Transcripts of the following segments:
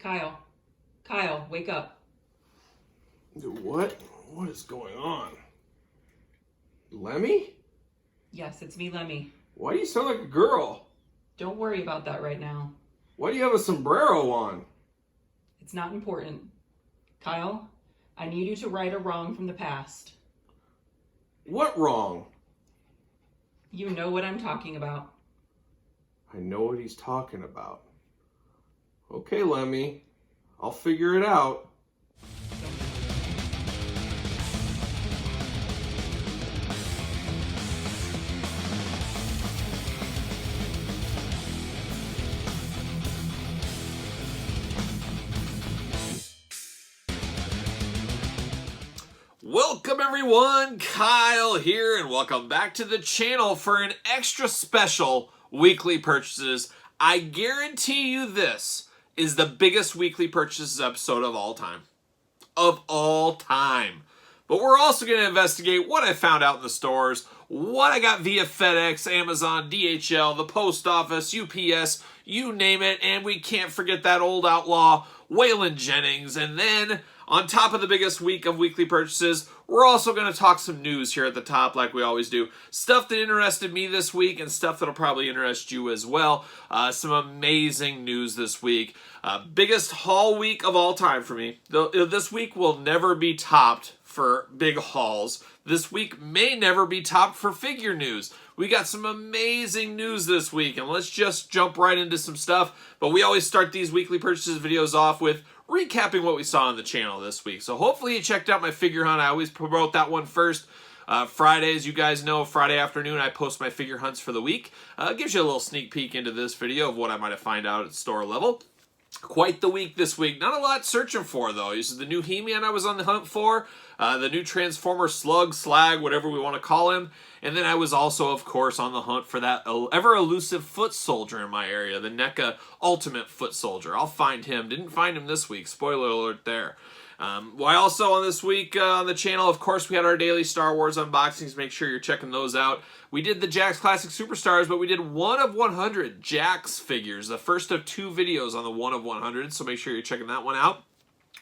Kyle. Kyle, wake up. What? What is going on? Lemmy? Yes, it's me, Lemmy. Why do you sound like a girl? Don't worry about that right now. Why do you have a sombrero on? It's not important. Kyle, I need you to right a wrong from the past. What wrong? You know what I'm talking about. I know what he's talking about. Okay, Lemmy. I'll figure it out. Welcome everyone, Kyle here, and welcome back to the channel for an extra special weekly purchases. I guarantee you this is the biggest weekly purchases episode of all time. Of all time. But we're also going to investigate what I found out in the stores, what I got via FedEx, Amazon, DHL, the post office, UPS, you name it, and we can't forget that old outlaw, Waylon Jennings. And then, on top of the biggest week of weekly purchases, we're also going to talk some news here at the top like we always do. Stuff that interested me this week and stuff that'll probably interest you as well. Some amazing news this week. Biggest haul week of all time for me. This week will never be topped for big hauls. This week may never be topped for figure news. We got some amazing news this week, and let's just jump right into some stuff. But we always start these weekly purchases videos off with recapping what we saw on the channel this week. So hopefully you checked out my figure hunt. I always promote that one first. Fridays, you guys know, Friday afternoon I post my figure hunts for the week. Gives you a little sneak peek into this video of what I might have found out at store level. Quite the week this week. Not a lot searching for, though. This is the new He-Man I was on the hunt for. The new Transformer Slug, Slag, whatever we want to call him. And then I was also, of course, on the hunt for that ever-elusive foot soldier in my area. The NECA Ultimate Foot Soldier. I'll find him. Didn't find him this week. Spoiler alert there. Why also on this week on the channel, of course, we had our daily Star Wars unboxings. Make sure you're checking those out. We did the Jakks Classic Superstars, but we did 1 of 100 Jakks figures. The first of 2 videos on the 1 of 100, so make sure you're checking that one out.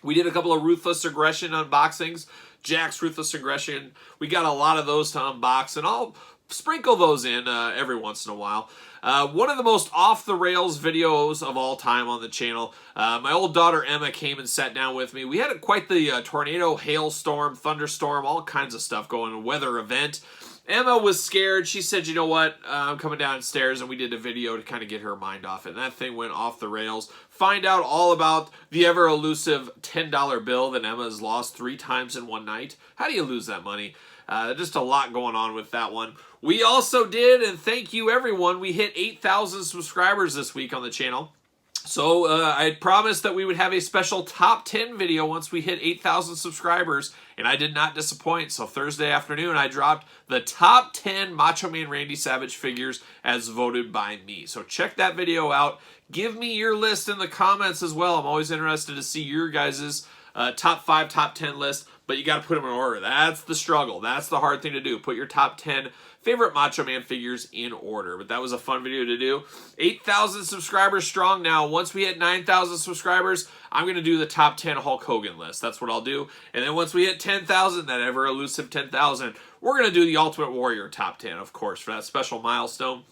We did a couple of Ruthless Aggression unboxings. Jakks Ruthless Aggression. We got a lot of those to unbox, and I'll sprinkle those in every once in a while. One of the most off-the-rails videos of all time on the channel. My old daughter Emma came and sat down with me. We had quite the tornado, hailstorm, thunderstorm, all kinds of stuff going, a weather event. Emma was scared. She said, you know what, I'm coming downstairs, and we did a video to kind of get her mind off it. And that thing went off the rails. Find out all about the ever-elusive $10 bill that Emma has lost 3 times in one night. How do you lose that money? Just a lot going on with that one. We also did, and thank you everyone, we hit 8,000 subscribers this week on the channel. So I had promised that we would have a special top 10 video once we hit 8,000 subscribers, and I did not disappoint. So Thursday afternoon, I dropped the top 10 Macho Man Randy Savage figures as voted by me. So check that video out. Give me your list in the comments as well. I'm always interested to see your guys' top 5, top 10 list, but you got to put them in order. That's the struggle. That's the hard thing to do. Put your top 10 favorite Macho Man figures in order. But that was a fun video to do. 8,000 subscribers strong now. Once we hit 9,000 subscribers, I'm going to do the top 10 Hulk Hogan list. That's what I'll do. And then once we hit 10,000, that ever elusive 10,000, we're going to do the Ultimate Warrior top 10, of course, for that special milestone.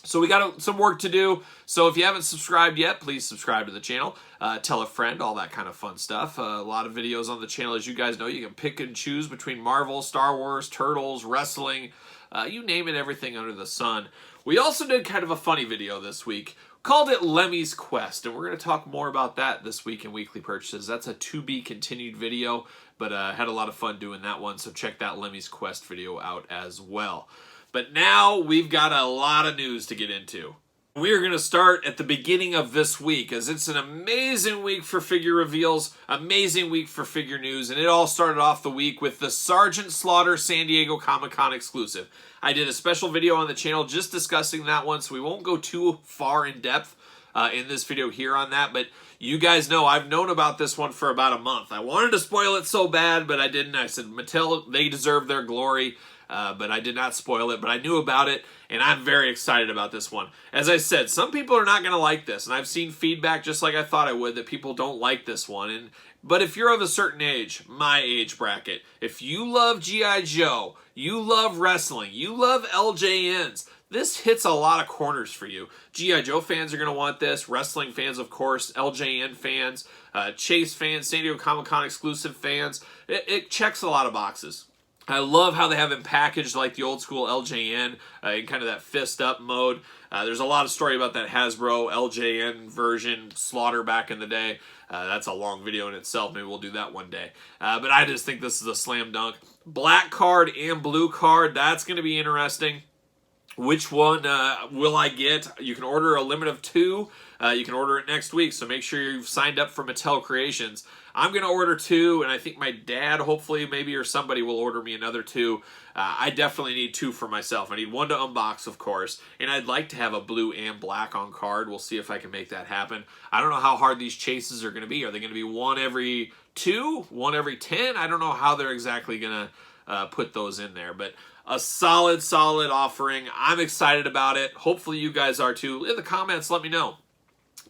So we got some work to do. So if you haven't subscribed yet, please subscribe to the channel. Tell a friend, all that kind of fun stuff. A lot of videos on the channel. As you guys know, you can pick and choose between Marvel, Star Wars, Turtles, wrestling, you name it, everything under the sun. We also did kind of a funny video this week. Called it Lemmy's Quest, and we're going to talk more about that this week in weekly purchases. That's a to-be continued video, but had a lot of fun doing that one, so check that Lemmy's Quest video out as well. But now we've got a lot of news to get into. We are going to start at the beginning of this week, as it's an amazing week for figure reveals, amazing week for figure news, and it all started off the week with the Sergeant Slaughter San Diego Comic-Con exclusive. I did a special video on the channel just discussing that one, so we won't go too far in depth in this video here on that, but you guys know I've known about this one for about a month. I wanted to spoil it so bad, but I didn't. I said, Mattel, they deserve their glory. but I did not spoil it, but I knew about it, and I'm very excited about this one. As I said, some people are not going to like this, and I've seen feedback just like I thought I would that people don't like this one. But if you're of a certain age, my age bracket, if you love GI Joe, you love wrestling, you love LJNs, this hits a lot of corners for you. GI Joe fans are going to want this, wrestling fans, of course, LJN fans, Chase fans, San Diego Comic-Con exclusive fans. It checks a lot of boxes. I love how they have him packaged like the old school LJN in kind of that fist up mode. There's a lot of story about that Hasbro LJN version Slaughter back in the day. That's a long video in itself. Maybe we'll do that one day. But I just think this is a slam dunk. Black card and blue card, that's going to be interesting. Which one will I get? You can order a limit of 2. You can order it next week, so make sure you've signed up for Mattel Creations. I'm going to order 2, and I think my dad, hopefully, maybe, or somebody will order me another 2. I definitely need 2 for myself. I need 1 to unbox, of course, and I'd like to have a blue and black on card. We'll see if I can make that happen. I don't know how hard these chases are going to be. Are they going to be 1 every 2? 1 every 10? I don't know how they're exactly going to put those in there, but a solid offering. I'm excited about it. Hopefully you guys are too. In the comments, let me know.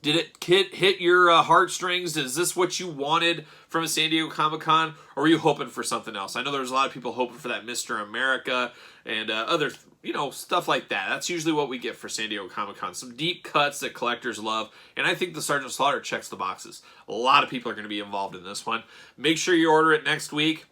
Did it hit your heartstrings? Is this what you wanted from a San Diego Comic-Con? Or were you hoping for something else? I know there's a lot of people hoping for that Mr. America and other, stuff like that. That's usually what we get for San Diego Comic-Con. Some deep cuts that collectors love. And I think the Sergeant Slaughter checks the boxes. A lot of people are going to be involved in this one. Make sure you order it next week.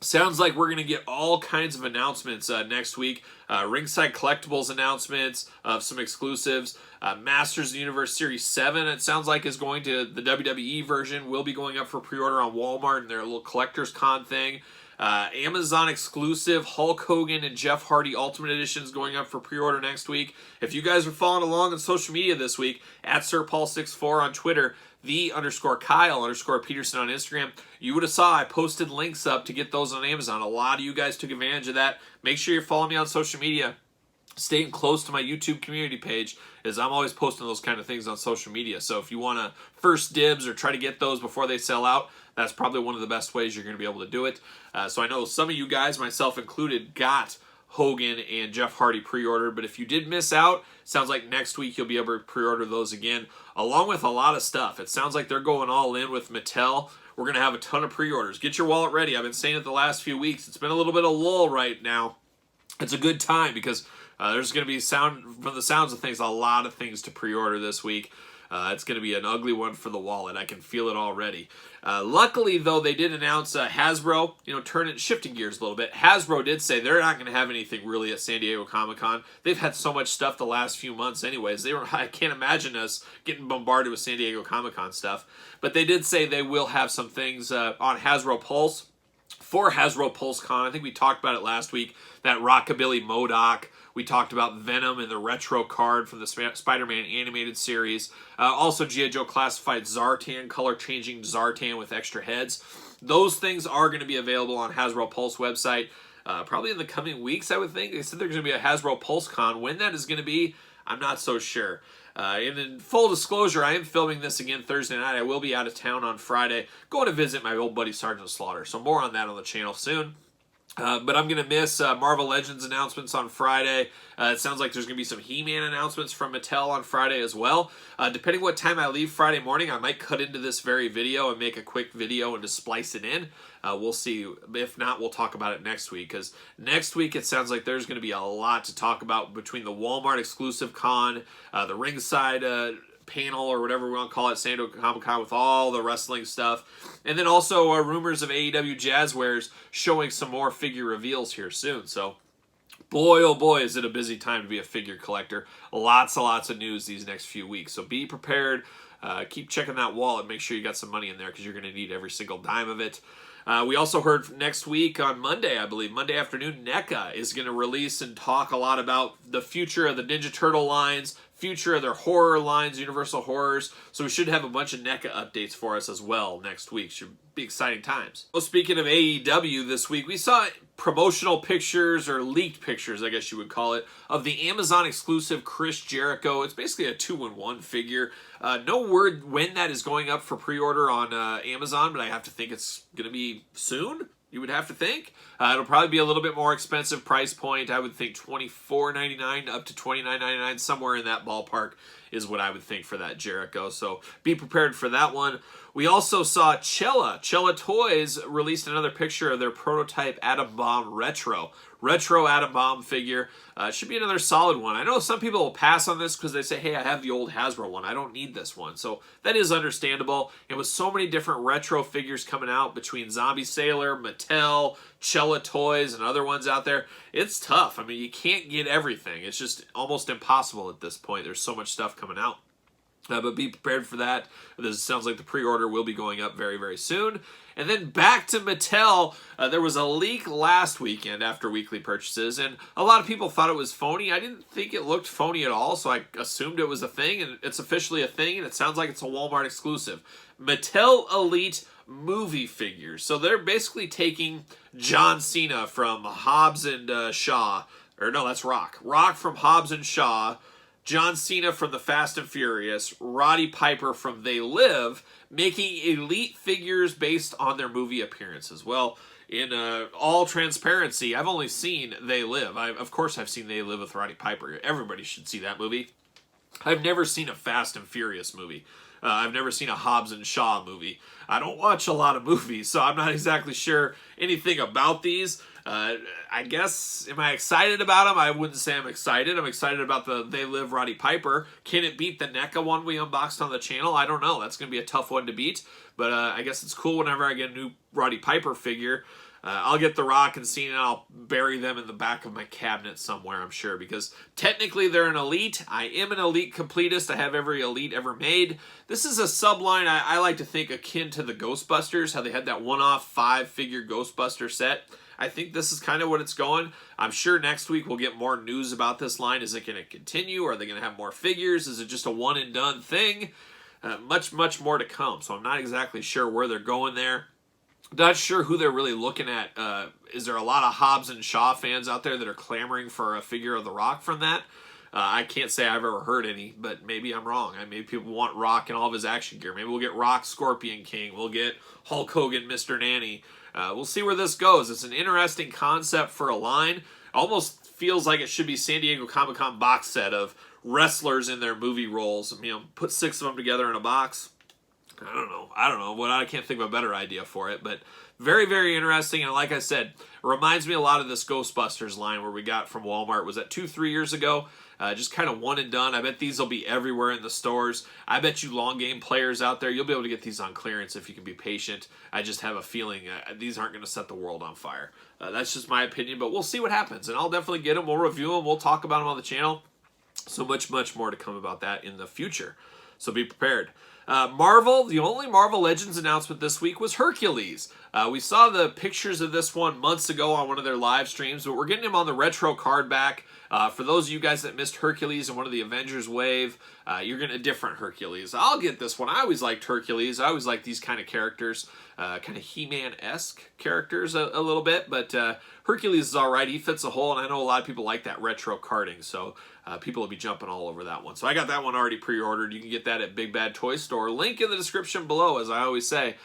Sounds like we're going to get all kinds of announcements next week. Ringside Collectibles announcements of some exclusives. Masters of the Universe Series 7, it sounds like, is going to the WWE version. Will be going up for pre-order on Walmart and their little Collectors Con thing. Amazon exclusive Hulk Hogan and Jeff Hardy Ultimate Editions going up for pre-order next week. If you guys are following along on social media this week, at SirPaul64 on Twitter, _Kyle_Peterson on Instagram, you would have saw I posted links up to get those on Amazon. A lot of you guys took advantage of that. Make sure you're following me on social media. Staying close to my YouTube community page, as I'm always posting those kind of things on social media. So if you want to first dibs or try to get those before they sell out, that's probably one of the best ways you're going to be able to do it. So I know some of you guys, myself included, got Hogan and Jeff Hardy pre-ordered, but if you did miss out, sounds like next week you'll be able to pre-order those again, along with a lot of stuff. It sounds like they're going all in with Mattel. We're going to have a ton of pre-orders. Get your wallet ready. I've been saying it the last few weeks. It's been a little bit of lull right now. It's a good time because there's going to be, from the sounds of things, a lot of things to pre-order this week. It's going to be an ugly one for the wallet. I can feel it already. Luckily, though, they did announce Hasbro, shifting gears a little bit. Hasbro did say they're not going to have anything really at San Diego Comic-Con. They've had so much stuff the last few months anyways. I can't imagine us getting bombarded with San Diego Comic-Con stuff. But they did say they will have some things on Hasbro Pulse for Hasbro Pulse Con. I think we talked about it last week, that Rockabilly MODOK. We talked about Venom and the retro card from the Spider-Man animated series. Also, GI Joe Classified Zartan, color-changing Zartan with extra heads. Those things are going to be available on Hasbro Pulse website probably in the coming weeks, I would think. They said there's going to be a Hasbro Pulse Con. When that is going to be, I'm not so sure. And in full disclosure, I am filming this again Thursday night. I will be out of town on Friday, going to visit my old buddy Sergeant Slaughter. So more on that on the channel soon. But I'm going to miss Marvel Legends announcements on Friday. It sounds like there's going to be some He-Man announcements from Mattel on Friday as well. Depending what time I leave Friday morning, I might cut into this very video and make a quick video and just splice it in. We'll see. If not, we'll talk about it next week. Because next week, it sounds like there's going to be a lot to talk about between the Walmart exclusive con, the ringside panel or whatever we want to call it, San Diego Comic-Con with all the wrestling stuff. And then also rumors of AEW Jazzwares showing some more figure reveals here soon. So boy, oh boy, is it a busy time to be a figure collector. Lots and lots of news these next few weeks. So be prepared. Keep checking that wallet. Make sure you got some money in there because you're going to need every single dime of it. We also heard next week on Monday, I believe, Monday afternoon, NECA is going to release and talk a lot about the future of the Ninja Turtle lines, future of their horror lines, Universal Horrors. So we should have a bunch of NECA updates for us as well next week. Should be exciting times. Well, speaking of AEW this week, we saw promotional pictures, or leaked pictures, I guess you would call it, of the Amazon exclusive Chris Jericho. It's basically a 2-in-1 figure. No word when that is going up for pre-order on Amazon, but I have to think it's going to be soon. you would have to think. It'll probably be a little bit more expensive price point. I would think $24.99 up to $29.99, somewhere in that ballpark is what I would think for that Jericho. So be prepared for that one. We also saw Chella Toys released another picture of their prototype Atom Bomb Retro Atom Bomb figure. Should be another solid one. I know some people will pass on this because they say, hey, I have the old Hasbro one. I don't need this one. So that is understandable. And with so many different retro figures coming out between Zombie Sailor, Mattel, Chella Toys, and other ones out there, it's tough. I mean, you can't get everything. It's just almost impossible at this point. There's so much stuff coming out. But be prepared for that. This sounds like the pre-order will be going up very, very soon. And then back to Mattel. There was a leak last weekend after weekly purchases, and a lot of people thought it was phony. I didn't think it looked phony at all, so I assumed it was a thing, and it's officially a thing, and it sounds like it's a Walmart exclusive. Mattel Elite movie figures. So they're basically taking John Cena from Hobbs and Shaw. Or no, that's Rock. Rock from Hobbs and Shaw. John Cena from the Fast and Furious, Roddy Piper from They Live, making elite figures based on their movie appearances. Well, in all transparency, I've only seen They Live. Of course I've seen They Live with Roddy Piper. Everybody should see that movie. I've never seen a Fast and Furious movie. I've never seen a Hobbs and Shaw movie. I don't watch a lot of movies, so I'm not exactly sure anything about these. I guess, am I excited about them? I wouldn't say I'm excited. I'm excited about the They Live Roddy Piper. Can it beat the NECA one we unboxed on the channel? I don't know. That's going to be a tough one to beat. But I guess it's cool whenever I get a new Roddy Piper figure. I'll get the Rock and Cena and I'll bury them in the back of my cabinet somewhere, I'm sure. Because technically they're an elite. I am an elite completist. I have every elite ever made. This is a subline I like to think akin to the Ghostbusters. How they had that one-off 5-figure Ghostbuster set. I think this is kind of what it's going. I'm sure next week we'll get more news about this line. Is it going to continue? Are they going to have more figures? Is it just a one-and-done thing? Much more to come. So I'm not exactly sure where they're going there. Not sure who they're really looking at. Is there a lot of Hobbs and Shaw fans out there that are clamoring for a figure of The Rock from that? I can't say I've ever heard any, but maybe I'm wrong. Maybe people want Rock and all of his action gear. Maybe we'll get Rock Scorpion King. We'll get Hulk Hogan Mr. Nanny. We'll see where this goes. It's an interesting concept for a line. Almost feels like it should be San Diego Comic-Con box set of wrestlers in their movie roles. You know, put 6 of them together in a box. I don't know. Well, I can't think of a better idea for it, but very, very interesting. And like I said, it reminds me a lot of this Ghostbusters line where we got from Walmart. Was that 2-3 years ago? Just kind of one and done. I bet these will be everywhere in the stores. I bet you long game players out there, you'll be able to get these on clearance if you can be patient. I just have a feeling these aren't going to set the world on fire. That's just my opinion, but we'll see what happens. And I'll definitely get them. We'll review them. We'll talk about them on the channel. So much more to come about that in the future. So be prepared. Marvel, the only Marvel Legends announcement this week was Hercules. We saw the pictures of this one months ago on one of their live streams, but we're getting him on the retro card back. For those of you guys that missed Hercules in one of the Avengers wave, you're getting a different Hercules. I'll get this one. I always liked Hercules. I always like these kind of characters, kind of He-Man-esque characters a little bit, but Hercules is all right. He fits a hole, and I know a lot of people like that retro carding, so people will be jumping all over that one. So I got that one already pre-ordered. You can get that at Big Bad Toy Store. Link in the description below, as I always say.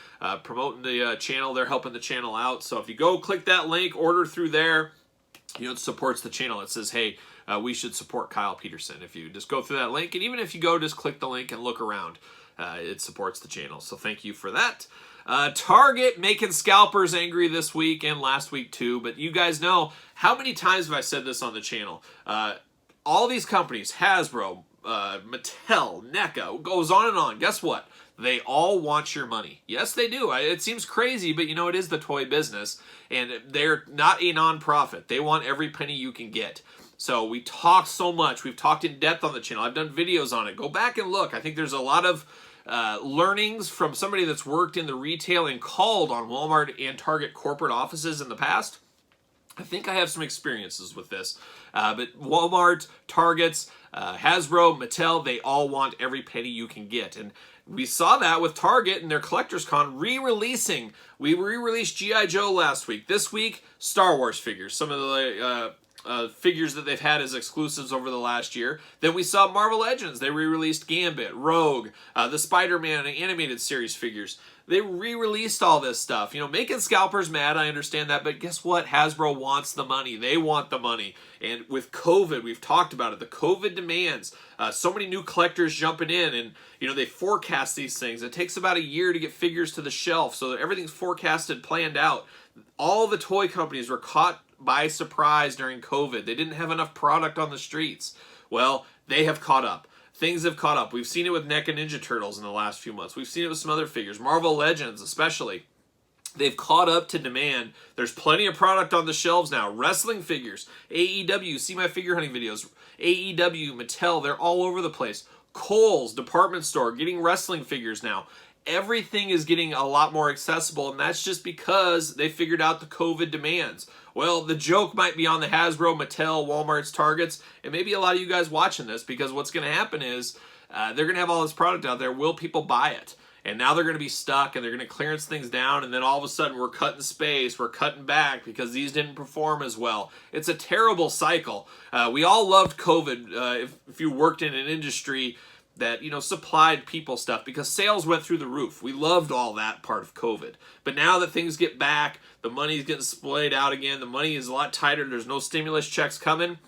Promoting the channel. They're helping the channel out. So if you go click that link, order through there, you know, it supports the channel. It says, hey, we should support Kyle Peterson. If you just go through that link, and even if you go, just click the link and look around, it supports the channel. So thank you for that. Target making scalpers angry this week and last week too, but you guys know, how many times have I said this on the channel? All these companies, Hasbro, Mattel, NECA, goes on and on. Guess what? They all want your money. Yes, they do. It seems crazy, but you know, it is the toy business, and they're not a non-profit. They want every penny you can get. So we talk so much. We've talked in depth on the channel. I've done videos on it. Go back and look. I think there's a lot of learnings from somebody that's worked in the retail and called on Walmart and Target corporate offices in the past. I think I have some experiences with this. But Walmart, Targets, Hasbro, Mattel, they all want every penny you can get. And we saw that with Target and their Collectors Con re-releasing. We re-released GI Joe last week. This week, Star Wars figures. Some of the figures that they've had as exclusives over the last year. Then we saw Marvel Legends. They re-released Gambit, Rogue, the Spider-Man animated series figures. They re-released all this stuff. You know, making scalpers mad, I understand that, but guess what? Hasbro wants the money. They want the money. And with COVID, we've talked about it, the COVID demands, so many new collectors jumping in, and, you know, they forecast these things. It takes about a year to get figures to the shelf, so that everything's forecasted, planned out. All the toy companies were caught by surprise during COVID. They didn't have enough product on the streets. Well, they have caught up. Things have caught up. We've seen it with NECA Ninja Turtles in the last few months. We've seen it with some other figures. Marvel Legends, especially. They've caught up to demand. There's plenty of product on the shelves now. Wrestling figures. AEW. See my figure hunting videos. AEW, Mattel. They're all over the place. Kohl's department store getting wrestling figures now. Everything is getting a lot more accessible, and that's just because they figured out the COVID demands. Well, the joke might be on the Hasbro, Mattel, Walmart's, Targets, and maybe a lot of you guys watching this, because what's going to happen is they're going to have all this product out there. Will people buy it? And now they're going to be stuck, and they're going to clearance things down, and then all of a sudden we're cutting space, we're cutting back because these didn't perform as well. It's a terrible cycle. We all loved COVID if you worked in an industry that, you know, supplied people stuff, because sales went through the roof. We loved all that part of COVID. But now that things get back, the money's getting splayed out again, the money is a lot tighter, there's no stimulus checks coming.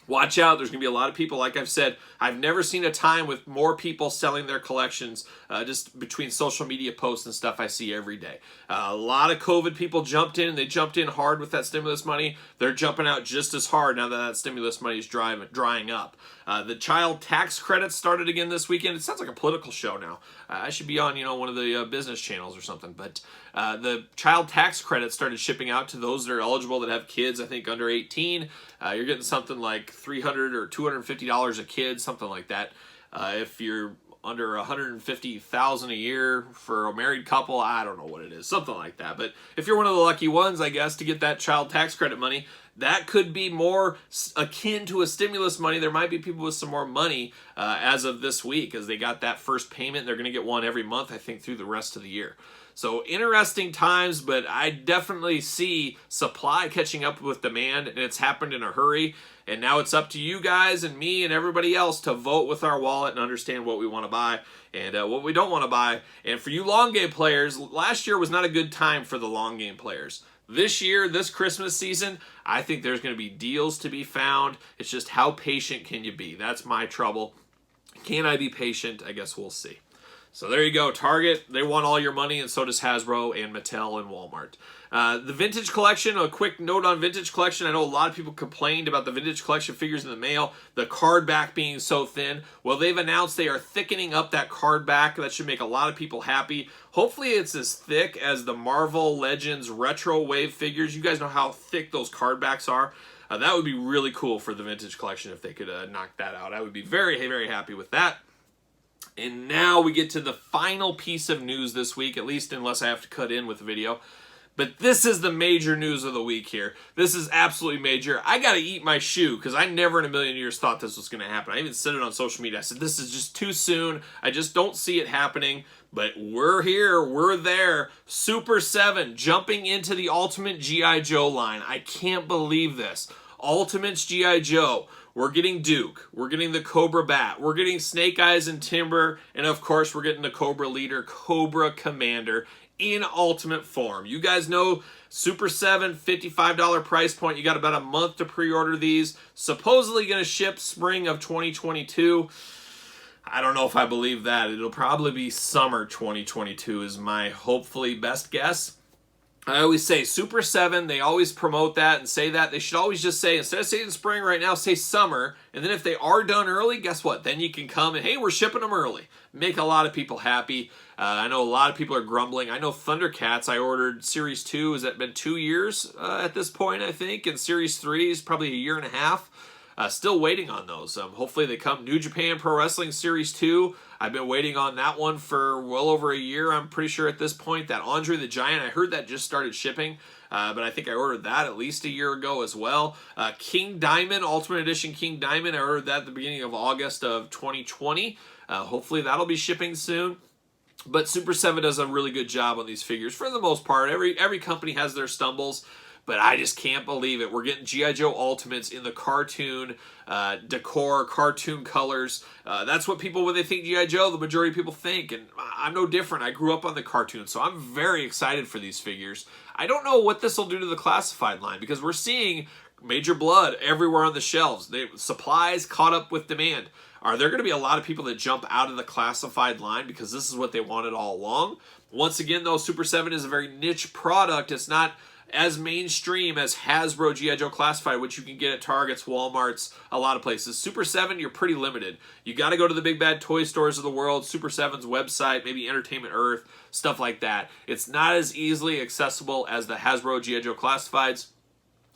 Watch out, there's going to be a lot of people, like I've said, I've never seen a time with more people selling their collections just between social media posts and stuff I see every day. A lot of COVID people jumped in, and they jumped in hard with that stimulus money. They're jumping out just as hard now that that stimulus money is drying up. The child tax credits started again this weekend. It sounds like a political show now. I should be on, you know, one of the business channels or something. But the child tax credits started shipping out to those that are eligible that have kids, I think, under 18. You're getting something like $300 or $250 a kid, something like that. If you're under $150,000 a year for a married couple, I don't know what it is, something like that. But if you're one of the lucky ones, I guess, to get that child tax credit money, that could be more akin to a stimulus money. There might be people with some more money as of this week, as they got that first payment. They're going to get one every month, I think, through the rest of the year. So interesting times, but I definitely see supply catching up with demand, and it's happened in a hurry. And now it's up to you guys and me and everybody else to vote with our wallet and understand what we want to buy and what we don't want to buy. And for you long game players, last year was not a good time for the long game players. This year, this Christmas season, I think there's going to be deals to be found. It's just, how patient can you be? That's my trouble. Can I be patient? I guess we'll see. So there you go. Target, they want all your money, and so does Hasbro and Mattel and Walmart. The Vintage Collection, a quick note on Vintage Collection. I know a lot of people complained about the Vintage Collection figures in the mail, the card back being so thin. Well, they've announced they are thickening up that card back. That should make a lot of people happy. Hopefully it's as thick as the Marvel Legends Retro Wave figures. You guys know how thick those card backs are. That would be really cool for the Vintage Collection if they could knock that out. I would be very, very happy with that. And now we get to the final piece of news this week, at least unless I have to cut in with the video. But this is the major news of the week here. This is absolutely major. I got to eat my shoe, because I never in a million years thought this was going to happen. I even said it on social media. I said, this is just too soon. I just don't see it happening. But we're here. We're there. Super7 jumping into the Ultimate GI Joe line. I can't believe this. Ultimate's GI Joe. We're getting Duke. We're getting the Cobra Bat. We're getting Snake Eyes and Timber. And of course, we're getting the Cobra Leader, Cobra Commander in ultimate form. You guys know Super7, $55 price point. You got about a month to pre-order these. Supposedly going to ship spring of 2022. I don't know if I believe that. It'll probably be summer 2022 is my hopefully best guess. I always say Super7, they always promote that and say that. They should always just say, instead of saying spring right now, say summer. And then if they are done early, guess what? Then you can come and, hey, we're shipping them early. Make a lot of people happy. I know a lot of people are grumbling. I know Thundercats, I ordered Series 2. Has that been 2 years at this point, I think? And Series 3 is probably a year and a half. Still waiting on those. Hopefully they come. New Japan Pro Wrestling Series 2. I've been waiting on that one for well over a year, I'm pretty sure at this point. That Andre the Giant, I heard that just started shipping, but I think I ordered that at least a year ago as well. King Diamond, Ultimate Edition King Diamond, I ordered that at the beginning of August of 2020. Hopefully that'll be shipping soon. But Super7 does a really good job on these figures for the most part. Every company has their stumbles. but I just can't believe it. We're getting GI Joe Ultimates in the cartoon decor, cartoon colors. That's what people, when they think GI Joe, the majority of people think, and I'm no different. I grew up on the cartoon, so I'm very excited for these figures. I don't know what this will do to the classified line, because we're seeing Major Blood everywhere on the shelves. Supplies caught up with demand. Are there going to be a lot of people that jump out of the classified line because this is what they wanted all along? Once again, though, Super 7 is a very niche product. It's not as mainstream as Hasbro GI Joe Classified, which you can get at Targets, Walmarts, a lot of places. Super 7, you're pretty limited. You got to go to the big bad toy stores of the world, Super 7's website, maybe Entertainment Earth, stuff like that. It's not as easily accessible as the Hasbro GI Joe Classifieds.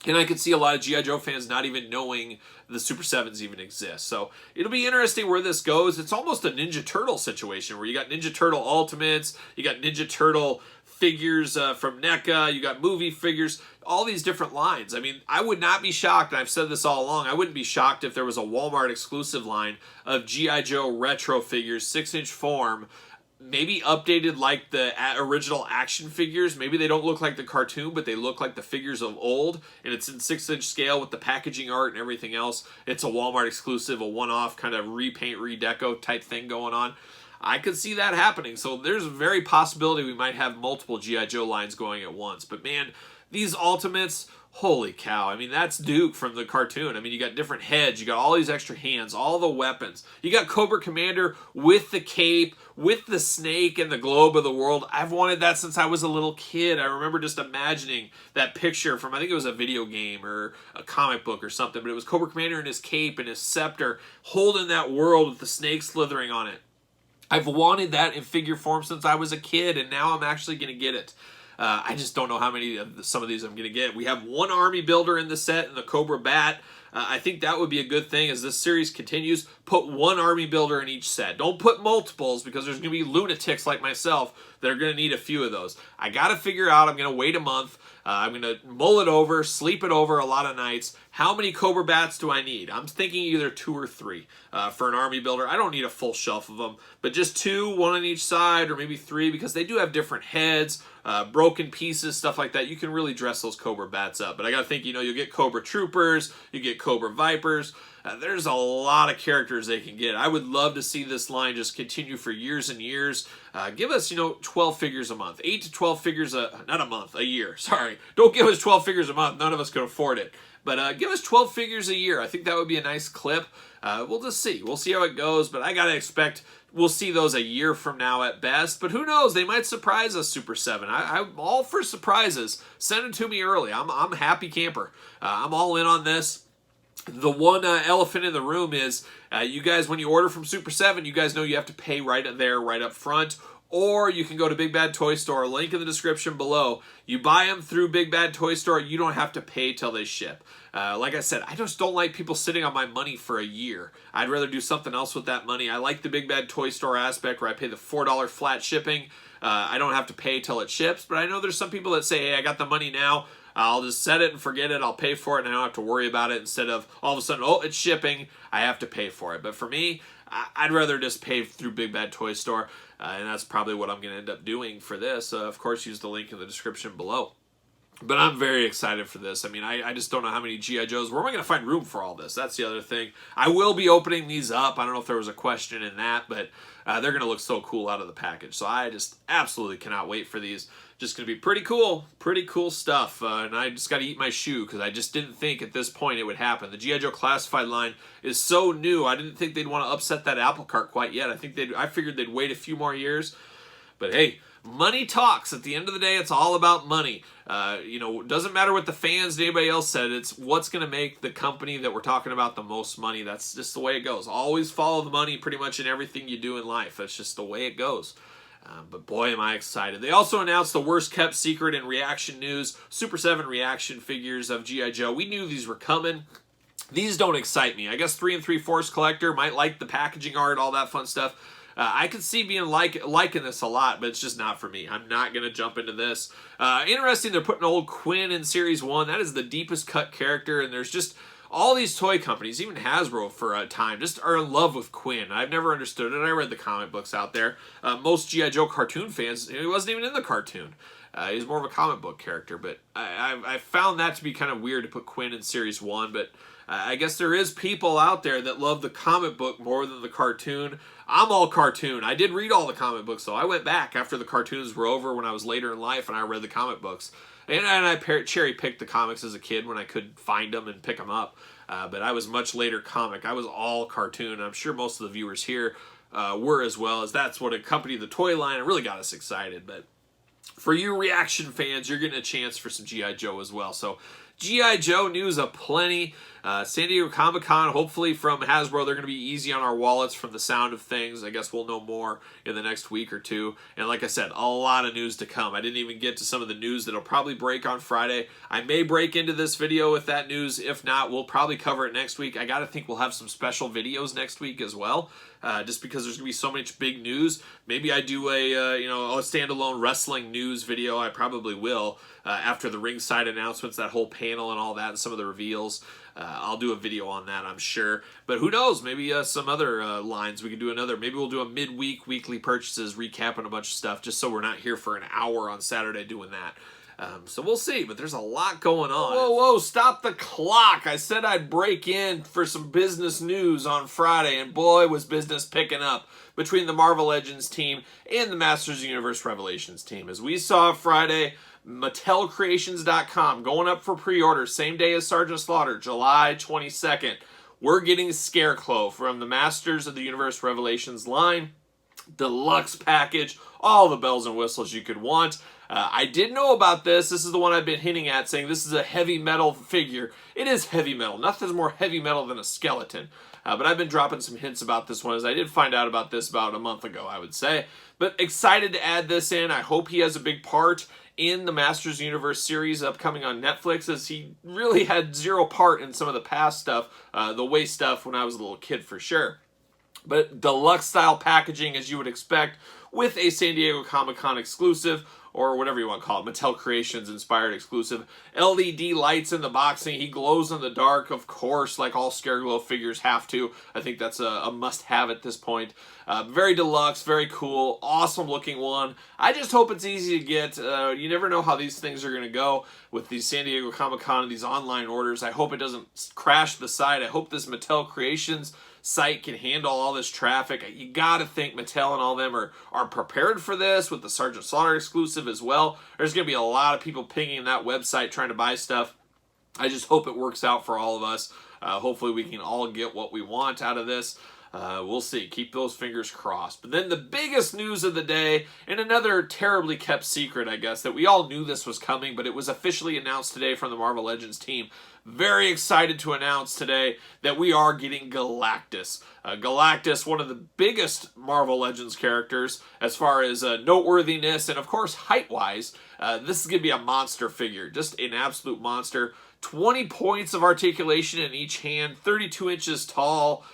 And I could see a lot of GI Joe fans not even knowing the Super 7s even exist. So it'll be interesting where this goes. It's almost a Ninja Turtle situation where you got Ninja Turtle Ultimates, you got Ninja Turtle figures from NECA, you got movie figures, all these different lines. I mean, I would not be shocked, and I've said this all along, I wouldn't be shocked if there was a Walmart exclusive line of GI Joe retro figures, 6-inch form, maybe updated like the original action figures. Maybe they don't look like the cartoon, but they look like the figures of old, and it's in 6-inch scale with the packaging art and everything else. It's a Walmart exclusive, a one-off kind of repaint, redeco type thing going on. I could see that happening. So there's a very possibility we might have multiple G.I. Joe lines going at once. But man, these Ultimates, holy cow. I mean, that's Duke from the cartoon. I mean, you got different heads. You got all these extra hands, all the weapons. You got Cobra Commander with the cape, with the snake and the globe of the world. I've wanted that since I was a little kid. I remember just imagining that picture from, I think it was a video game or a comic book or something, but it was Cobra Commander in his cape and his scepter holding that world with the snake slithering on it. I've wanted that in figure form since I was a kid, and now I'm actually going to get it. I just don't know how many of some of these I'm going to get. We have one army builder in the set and the Cobra Bat. I think that would be a good thing as this series continues. Put one army builder in each set. Don't put multiples because there's going to be lunatics like myself that are going to need a few of those. I got to figure out, I'm going to wait a month. I'm going to mull it over, sleep it over a lot of nights. How many Cobra Bats do I need? I'm thinking either 2 or 3 for an army builder. I don't need a full shelf of them, but just 2, 1 on each side, or maybe 3, because they do have different heads, broken pieces, stuff like that. You can really dress those Cobra Bats up. But I got to think, you know, you'll get Cobra Troopers, you get Cobra Vipers. There's a lot of characters they can get. I would love to see this line just continue for years and years. Give us, 12 figures a month. 8 to 12 figures, not a month, a year. Sorry. Don't give us 12 figures a month. None of us can afford it. But give us 12 figures a year. I think that would be a nice clip. We'll just see. We'll see how it goes. But I got to expect we'll see those a year from now at best. But who knows? They might surprise us, Super 7. I'm all for surprises. Send it to me early. I'm a happy camper. I'm all in on this. The one elephant in the room is you guys, when you order from Super 7, you guys know you have to pay right there, right up front. Or you can go to Big Bad Toy Store, link in the description below. You buy them through Big Bad Toy Store, you don't have to pay till they ship. Like I said, I just don't like people sitting on my money for a year. I'd rather do something else with that money. I like the Big Bad Toy Store aspect where I pay the $4 flat shipping. I don't have to pay till it ships, but I know there's some people that say, hey, I got the money now. I'll just set it and forget it. I'll pay for it and I don't have to worry about it, instead of all of a sudden, oh, it's shipping, I have to pay for it. But for me, I'd rather just pay through Big Bad Toy Store, and that's probably what I'm going to end up doing for this. Of course, use the link in the description below. But I'm very excited for this. I mean, I just don't know how many G.I. Joes. Where am I going to find room for all this? That's the other thing. I will be opening these up. I don't know if there was a question in that, but they're going to look so cool out of the package. So I just absolutely cannot wait for these. Just going to be pretty cool stuff. And I just got to eat my shoe because I just didn't think at this point it would happen. The G.I. Joe Classified line is so new. I didn't think they'd want to upset that apple cart quite yet. I figured they'd wait a few more years. But hey, money talks. At the end of the day, it's all about money. It doesn't matter what the fans and anybody else said. It's what's going to make the company that we're talking about the most money. That's just the way it goes. Always follow the money pretty much in everything you do in life. That's just the way it goes. But boy, am I excited. They also announced the worst kept secret in reaction news, Super 7 reaction figures of G.I. Joe. We knew these were coming. These don't excite me. I guess 3 3/4 collector might like the packaging art, all that fun stuff. I could see being liking this a lot, but it's just not for me. I'm not going to jump into this. Interesting, they're putting old Quinn in Series 1. That is the deepest cut character, and there's just all these toy companies, even Hasbro for a time, just are in love with Quinn. I've never understood it. I read the comic books out there. Most GI Joe cartoon fans, he wasn't even in the cartoon. He's more of a comic book character, but I found that to be kind of weird to put Quinn in Series 1, but I guess there is people out there that love the comic book more than the cartoon. I'm all cartoon. I did read all the comic books, though. I went back after the cartoons were over when I was later in life, and I read the comic books. And I cherry-picked the comics as a kid when I could find them and pick them up. But I was much later comic. I was all cartoon. I'm sure most of the viewers here were as well, as that's what accompanied the toy line and really got us excited. But for you reaction fans, you're getting a chance for some G.I. Joe as well. So G.I. Joe news aplenty. San Diego Comic-Con, hopefully from Hasbro, they're going to be easy on our wallets from the sound of things. I guess we'll know more in the next week or two. And like I said, a lot of news to come. I didn't even get to some of the news that'll probably break on Friday. I may break into this video with that news. If not, we'll probably cover it next week. I got to think we'll have some special videos next week as well. Just because there's going to be so much big news. Maybe I do a standalone wrestling news video. I probably will after the ringside announcements, that whole panel and all that, and some of the reveals. I'll do a video on that, I'm sure. But who knows? Maybe some other lines. We could do another. Maybe we'll do a midweek weekly purchases, recapping a bunch of stuff, just so we're not here for an hour on Saturday doing that. So we'll see, but there's a lot going on. Whoa, stop the clock. I said I'd break in for some business news on Friday, and boy, was business picking up between the Marvel Legends team and the Masters of the Universe Revelations team. As we saw Friday, MattelCreations.com going up for pre-order, same day as Sergeant Slaughter, July 22nd. We're getting Scareglow from the Masters of the Universe Revelations line. Deluxe package, all the bells and whistles you could want. I did know about this. This is the one I've been hinting at, saying this is a heavy metal figure. It is heavy metal. Nothing's more heavy metal than a skeleton. But I've been dropping some hints about this one, as I did find out about this about a month ago, I would say. But excited to add this in. I hope he has a big part in the Masters Universe series upcoming on Netflix, as he really had zero part in some of the past stuff, the way stuff when I was a little kid for sure. But deluxe style packaging, as you would expect, with a San Diego Comic-Con exclusive, or whatever you want to call it, Mattel Creations inspired exclusive. LED lights in the boxing. He glows in the dark, of course, like all Scareglow figures have to. I think that's a must-have at this point. Very deluxe, very cool, awesome looking one. I just hope it's easy to get. You never know how these things are going to go with these San Diego Comic-Con and these online orders. I hope it doesn't crash the site. I hope this Mattel Creations site can handle all this traffic. You gotta think Mattel and all them are prepared for this with the Sergeant Slaughter exclusive as well. There's gonna be a lot of people pinging that website trying to buy stuff. I just hope it works out for all of us. Hopefully we can all get what we want out of this. We'll see. Keep those fingers crossed. But then the biggest news of the day, and another terribly kept secret, I guess, that we all knew this was coming, but it was officially announced today from the Marvel Legends team. Very excited to announce today that we are getting Galactus. Galactus, one of the biggest Marvel Legends characters as far as noteworthiness and, of course, height-wise. This is going to be a monster figure, just an absolute monster. 20 points of articulation in each hand, 32 inches tall.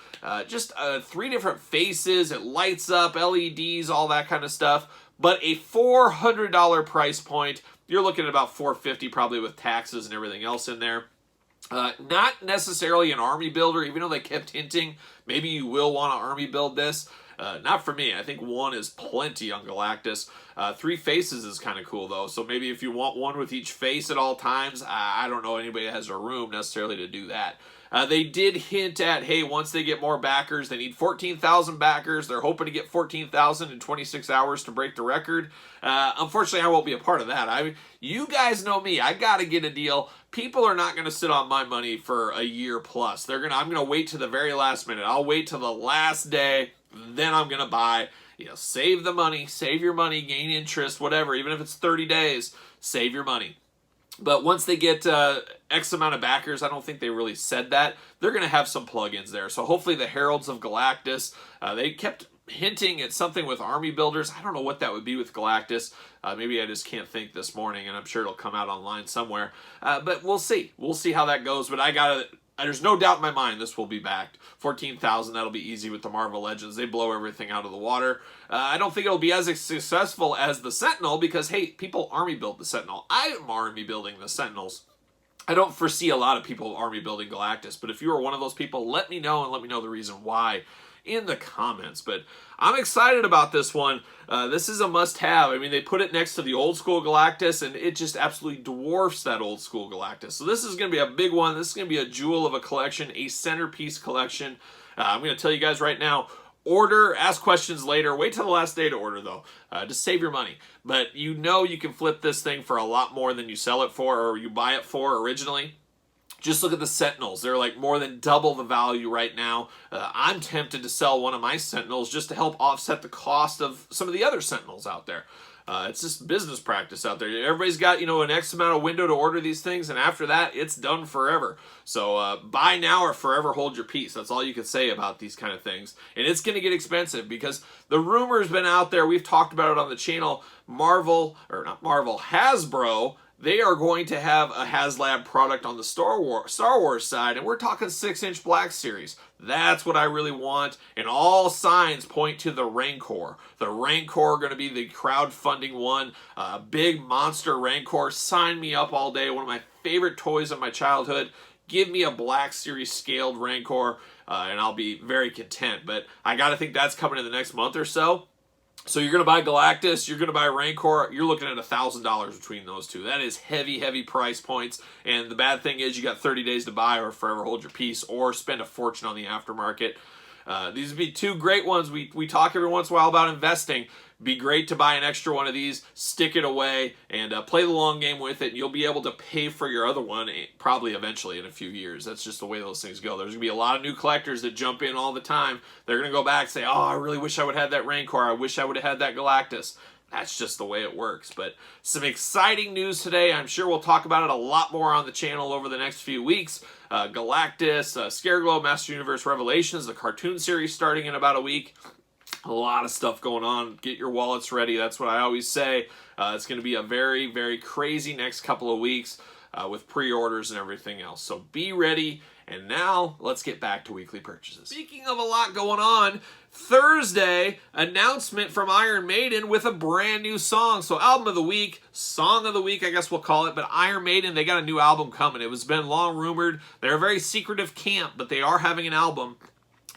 Just 3 different faces, it lights up, LEDs, all that kind of stuff. But a $400 price point. You're looking at about $450 probably with taxes and everything else in there. Not necessarily an army builder, even though they kept hinting maybe you will want to army build this. Not for me. I think 1 is plenty on Galactus. 3 faces is kind of cool, though. So maybe if you want 1 with each face at all times, I don't know anybody that has a room necessarily to do that. They did hint at, hey, once they get more backers, they need 14,000 backers. They're hoping to get 14,000 in 26 hours to break the record. Unfortunately, I won't be a part of that. You guys know me. I got to get a deal. People are not going to sit on my money for a year plus. I'm going to wait to the very last minute. I'll wait till the last day. Then I'm going to buy. Save the money. Save your money. Gain interest. Whatever. Even if it's 30 days, save your money. But once they get X amount of backers, I don't think they really said that, they're going to have some plugins there. So hopefully the Heralds of Galactus, they kept hinting at something with army builders. I don't know what that would be with Galactus. Maybe I just can't think this morning, and I'm sure it'll come out online somewhere. But we'll see. We'll see how that goes. But there's no doubt in my mind this will be backed. 14,000, that'll be easy with the Marvel Legends. They blow everything out of the water. I don't think it'll be as successful as the Sentinel because, hey, people army build the Sentinel. I am army building the Sentinels. I don't foresee a lot of people army building Galactus, but if you are one of those people, let me know, and let me know the reason why in the comments. But I'm excited about this one. This is a must-have. I mean, they put it next to the old school Galactus, and it just absolutely dwarfs that old school Galactus. So this is going to be a big one. This is going to be a jewel of a collection, a centerpiece collection. I'm going to tell you guys right now, order, ask questions later. Wait till the last day to order, though. Just save your money. But you know you can flip this thing for a lot more than you sell it for or you buy it for originally. Just look at the Sentinels. They're like more than double the value right now. I'm tempted to sell one of my Sentinels just to help offset the cost of some of the other Sentinels out there. It's just business practice out there. Everybody's got, you know, an X amount of window to order these things, and after that, it's done forever. So buy now or forever hold your peace. That's all you can say about these kind of things. And it's going to get expensive because the rumor's been out there. We've talked about it on the channel. Hasbro, they are going to have a HasLab product on the Star Wars side, and we're talking 6-inch Black Series. That's what I really want, and all signs point to the Rancor. The Rancor going to be the crowdfunding one. Big monster Rancor. Sign me up all day. One of my favorite toys of my childhood. Give me a Black Series scaled Rancor, and I'll be very content. But I got to think that's coming in the next month or so. So you're going to buy Galactus, you're going to buy Rancor, you're looking at $1,000 between those two. That is heavy, heavy price points. And the bad thing is you got 30 days to buy or forever hold your peace or spend a fortune on the aftermarket. These would be two great ones. We talk every once in a while about investing. Be great to buy an extra one of these, stick it away, and play the long game with it. And you'll be able to pay for your other one probably eventually in a few years. That's just the way those things go. There's going to be a lot of new collectors that jump in all the time. They're going to go back and say, oh, I really wish I would have had that Rancor. I wish I would have had that Galactus. That's just the way it works. But some exciting news today. I'm sure we'll talk about it a lot more on the channel over the next few weeks. Galactus, Scareglow, Master Universe Revelations, the cartoon series starting in about a week. A lot of stuff going on. Get your wallets ready. That's what I always say. It's going to be a very, very crazy next couple of weeks with pre-orders and everything else. So be ready. And now let's get back to weekly purchases. Speaking of a lot going on, Thursday, announcement from Iron Maiden with a brand new song. So album of the week, song of the week, I guess we'll call it. But Iron Maiden, they got a new album coming. It was been long rumored. They're a very secretive camp, but they are having an album.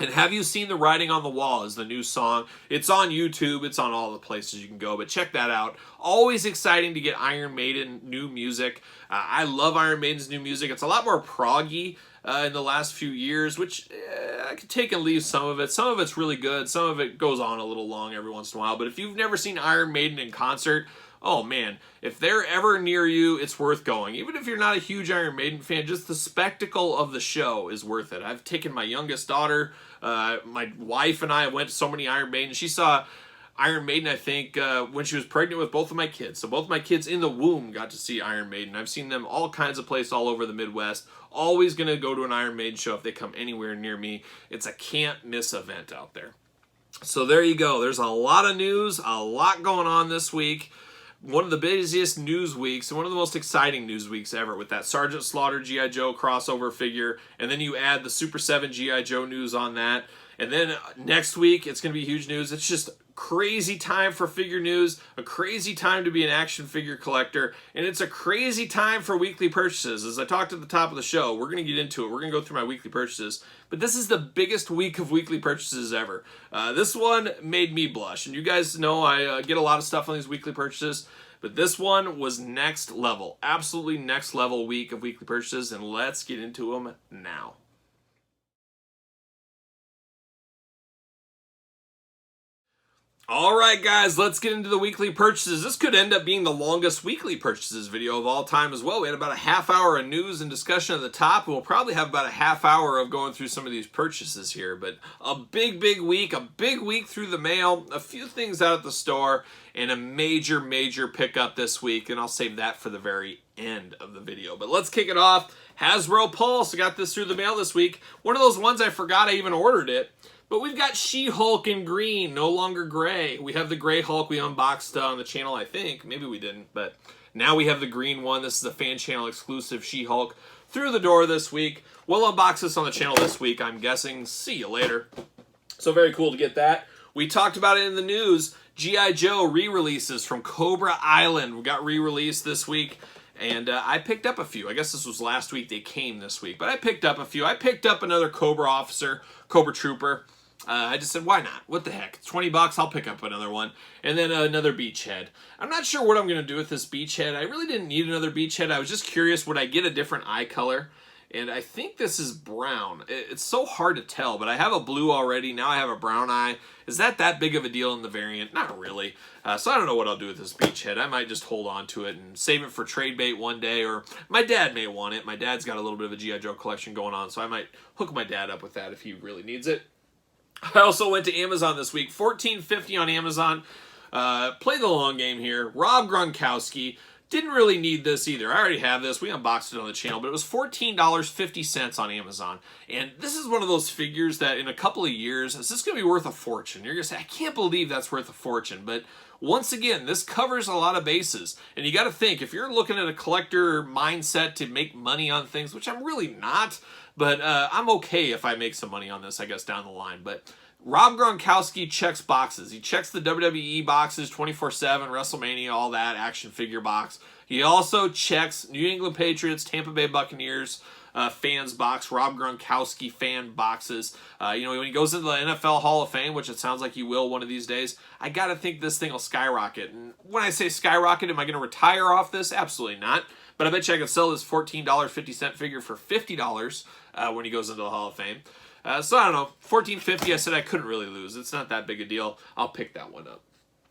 And Have You Seen the Writing on the Wall is the new song. It's on YouTube. It's on all the places you can go, but check that out. Always exciting to get Iron Maiden new music. I love Iron Maiden's new music. It's a lot more proggy in the last few years, which I could take and leave some of it. Some of it's really good. Some of it goes on a little long every once in a while. But if you've never seen Iron Maiden in concert, oh man, if they're ever near you, it's worth going. Even if you're not a huge Iron Maiden fan, just the spectacle of the show is worth it. I've taken my youngest daughter, my wife and I went to so many Iron Maiden. She saw Iron Maiden, I think, when she was pregnant with both of my kids. So both of my kids in the womb got to see Iron Maiden. I've seen them all kinds of places all over the Midwest. Always going to go to an Iron Maiden show if they come anywhere near me. It's a can't miss event out there. So there you go. There's a lot of news, a lot going on this week. One of the busiest news weeks and one of the most exciting news weeks ever with that Sergeant Slaughter GI Joe crossover figure, and then you add the Super7 GI Joe news on that, and then next week it's going to be huge news. It's just crazy time for figure news, a crazy time to be an action figure collector, and it's a crazy time for weekly purchases. As I talked at the top of the show, we're going to get into it. We're going to go through my weekly purchases, but this is the biggest week of weekly purchases ever. This one made me blush, and you guys know I get a lot of stuff on these weekly purchases, but this one was next level, absolutely next level week of weekly purchases, and let's get into them now. Alright guys, let's get into the weekly purchases. This could end up being the longest weekly purchases video of all time as well. We had about a half hour of news and discussion at the top, and we'll probably have about a half hour of going through some of these purchases here. But a big week, a big week through the mail, a few things out at the store, and a major pickup this week, and I'll save that for the very end of the video. But let's kick it off. Hasbro Pulse, I got this through the mail this week. One of those ones I forgot I even ordered it. But we've got She-Hulk in green, no longer gray. We have the gray Hulk we unboxed on the channel, I think. Maybe we didn't, but now we have the green one. This is a fan channel exclusive She-Hulk through the door this week. We'll unbox this on the channel this week, I'm guessing. See you later. So very cool to get that. We talked about it in the news. GI Joe re-releases from Cobra Island. We got re-released this week. And I picked up a few. I guess this was last week. They came this week. But I picked up a few. I picked up another Cobra officer, Cobra Trooper. I just said, why not? What the heck? It's 20 bucks. I'll pick up another one. And then another Beachhead. I'm not sure what I'm going to do with this Beachhead. I really didn't need another Beachhead. I was just curious, would I get a different eye color? And I think this is brown. It's so hard to tell, but I have a blue already. Now I have a brown eye. Is that big of a deal in the variant? Not really. So I don't know what I'll do with this Beachhead. I might just hold on to it and save it for trade bait one day, or my dad may want it. My dad's got a little bit of a GI Joe collection going on, so I might hook my dad up with that if he really needs it. I also went to Amazon this week. $14.50 on Amazon. Play the long game here. Rob Gronkowski. Didn't really need this either. I already have this. We unboxed it on the channel, but it was $14.50 on Amazon. And this is one of those figures that in a couple of years, is this going to be worth a fortune? You're going to say, I can't believe that's worth a fortune. But once again, this covers a lot of bases. And you got to think, if you're looking at a collector mindset to make money on things, which I'm really not, but I'm okay if I make some money on this, I guess, down the line. But Rob Gronkowski checks boxes. He checks the WWE boxes, 24/7, WrestleMania, all that, action figure box. He also checks New England Patriots, Tampa Bay Buccaneers fans box, Rob Gronkowski fan boxes. You know, when he goes into the NFL Hall of Fame, which it sounds like he will one of these days, I got to think this thing will skyrocket. And when I say skyrocket, am I going to retire off this? Absolutely not. But I bet you I could sell this $14.50 figure for $50 when he goes into the Hall of Fame. So I don't know, $14.50, I said I couldn't really lose. It's not that big a deal. I'll pick that one up.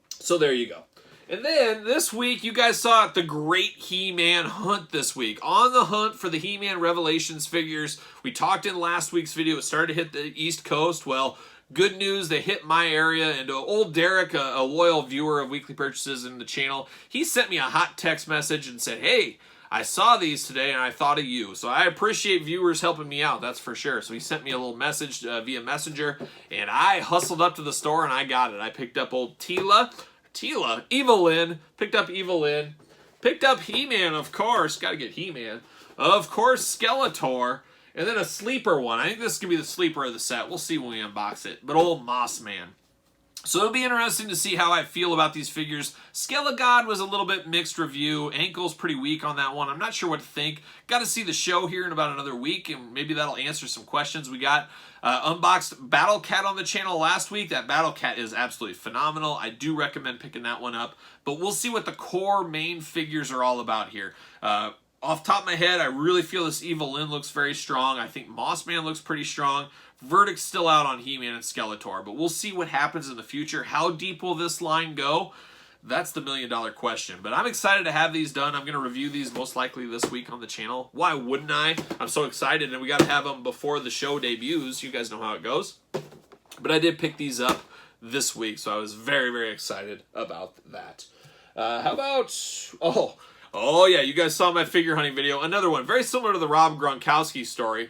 So there you go. And then this week, you guys saw the great He-Man hunt this week. On the hunt for the He-Man Revelations figures. We talked in last week's video. It started to hit the East Coast. Well, good news, they hit my area. And old Derek, a loyal viewer of weekly purchases in the channel, he sent me a hot text message and said, hey, I saw these today and I thought of you. So I appreciate viewers helping me out, that's for sure. So he sent me a little message via Messenger, and I hustled up to the store and I got it. I picked up old Evelyn, picked up Evelyn, picked up He-Man, of course, gotta get He-Man, of course, Skeletor, and then a sleeper one. I think this could be the sleeper of the set. We'll see when we unbox it. But old Moss Man. So it'll be interesting to see how I feel about these figures. Skelegod was a little bit mixed review. Ankle's pretty weak on that one. I'm not sure what to think. Got to see the show here in about another week, and maybe that'll answer some questions. We got unboxed Battle Cat on the channel last week. That Battle Cat is absolutely phenomenal. I do recommend picking that one up. But we'll see what the core main figures are all about here. Off the top of my head, I really feel this Evelyn looks very strong. I think Mossman looks pretty strong. Verdict's still out on He-Man and Skeletor, but we'll see what happens in the future. How deep will this line go? That's the million-dollar question. But I'm excited to have these done. I'm going to review these most likely this week on the channel. Why wouldn't I? I'm so excited, and we got to have them before the show debuts. You guys know how it goes. But I did pick these up this week, so I was very, very excited about that. How about... Oh yeah, you guys saw my figure hunting video. Another one, very similar to the Rob Gronkowski story.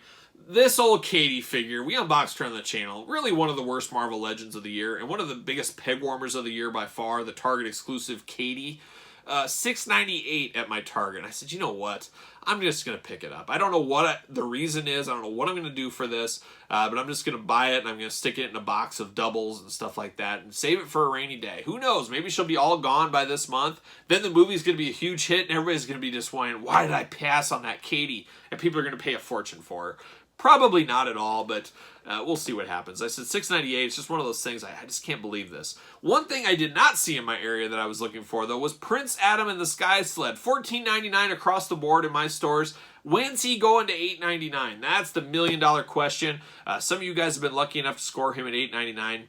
This old Katie figure, we unboxed her on the channel. Really one of the worst Marvel Legends of the year, and one of the biggest peg warmers of the year by far, the Target exclusive Katie. $6.98 at my Target. And I said, you know what? I'm just going to pick it up. I don't know what the reason is. I don't know what I'm going to do for this, but I'm just going to buy it, and I'm going to stick it in a box of doubles and stuff like that and save it for a rainy day. Who knows? Maybe she'll be all gone by this month. Then the movie's going to be a huge hit, and everybody's going to be just wondering, why did I pass on that Katie? And people are going to pay a fortune for her. Probably not at all, but we'll see what happens. I said $6.98. It's just one of those things. I just can't believe this. One thing I did not see in my area that I was looking for, though, was Prince Adam and the Sky Sled. $14.99 across the board in my stores. When's he going to $8.99? That's the million-dollar question. Some of you guys have been lucky enough to score him at $8.99.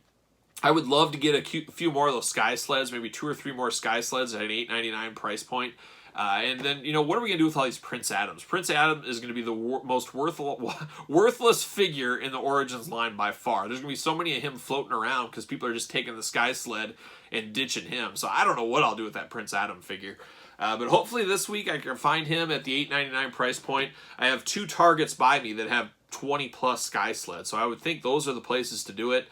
I would love to get a few more of those Sky Sleds, maybe 2 or 3 more Sky Sleds at an $8.99 price point. And then, you know, what are we going to do with all these Prince Adams? Prince Adam is going to be the most worthless figure in the Origins line by far. There's going to be so many of him floating around because people are just taking the Sky Sled and ditching him. So I don't know what I'll do with that Prince Adam figure. But hopefully this week I can find him at the $8.99 price point. I have 2 Targets by me that have 20-plus Sky Sleds. So I would think those are the places to do it.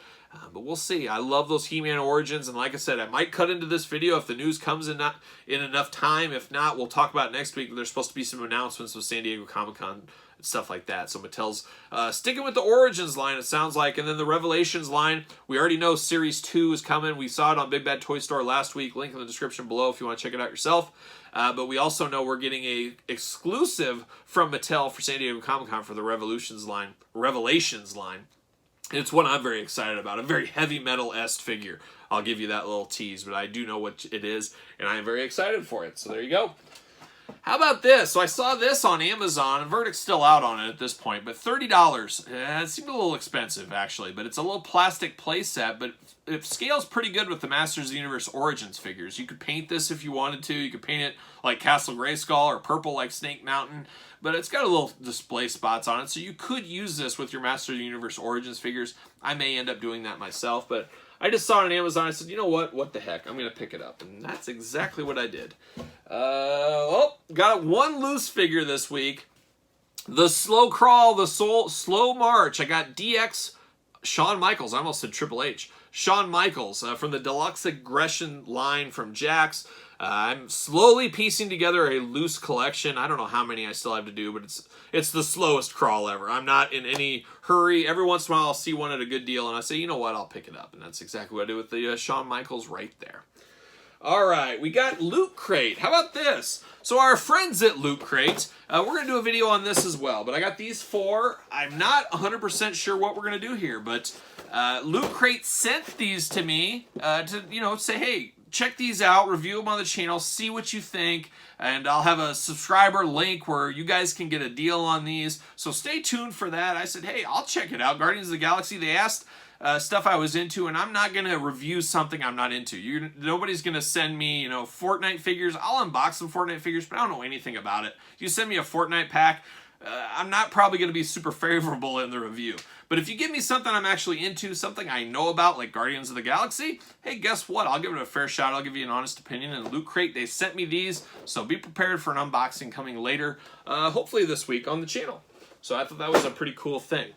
But we'll see. I love those He-Man Origins, and like I said, I might cut into this video if the news comes in enough time. If not, we'll talk about it next week. There's supposed to be some announcements with San Diego Comic-Con stuff like that. So Mattel's sticking with the Origins line, it sounds like. And then the Revelations line, we already know Series 2 is coming. We saw it on Big Bad Toy Store last week. Link in the description below if you want to check it out yourself. But we also know we're getting a exclusive from Mattel for San Diego Comic-Con for the Revelations line. And it's one I'm very excited about. A very heavy metal-esque figure. I'll give you that little tease, but I do know what it is, and I am very excited for it. So there you go. How about this? So I saw this on Amazon, and verdict's still out on it at this point, but $30. It seemed a little expensive, actually, but it's a little plastic playset, but it scales pretty good with the Masters of the Universe Origins figures. You could paint this if you wanted to. You could paint it like Castle Grayskull or purple like Snake Mountain, but it's got a little display spots on it, so you could use this with your Masters of the Universe Origins figures. I may end up doing that myself, but I just saw it on Amazon. I said, you know what the heck? I'm going to pick it up. And that's exactly what I did. Got one loose figure this week. The Slow Crawl, the Slow March. I got DX Shawn Michaels. I almost said Triple H. Shawn Michaels from the Deluxe Aggression line from Jakks. I'm slowly piecing together a loose collection. I don't know how many I still have to do, but it's the slowest crawl ever. I'm not in any hurry. Every once in a while I'll see one at a good deal, and I say, you know what, I'll pick it up. And that's exactly what I do with the Shawn Michaels right there. All right, we got Loot Crate. How about this? So our friends at Loot Crate, we're going to do a video on this as well, but I got these four. I'm not 100% sure what we're going to do here, but Loot Crate sent these to me to, say, hey, check these out, review them on the channel, see what you think, and I'll have a subscriber link where you guys can get a deal on these. So stay tuned for that. I said, hey, I'll check it out. Guardians of the Galaxy, they asked stuff I was into, and I'm not going to review something I'm not into. Nobody's going to send me, Fortnite figures. I'll unbox some Fortnite figures, but I don't know anything about it. You send me a Fortnite pack, I'm not probably going to be super favorable in the review. But if you give me something I'm actually into, something I know about, like Guardians of the Galaxy, hey, guess what? I'll give it a fair shot. I'll give you an honest opinion. And Loot Crate, they sent me these, so be prepared for an unboxing coming later, hopefully this week on the channel. So I thought that was a pretty cool thing.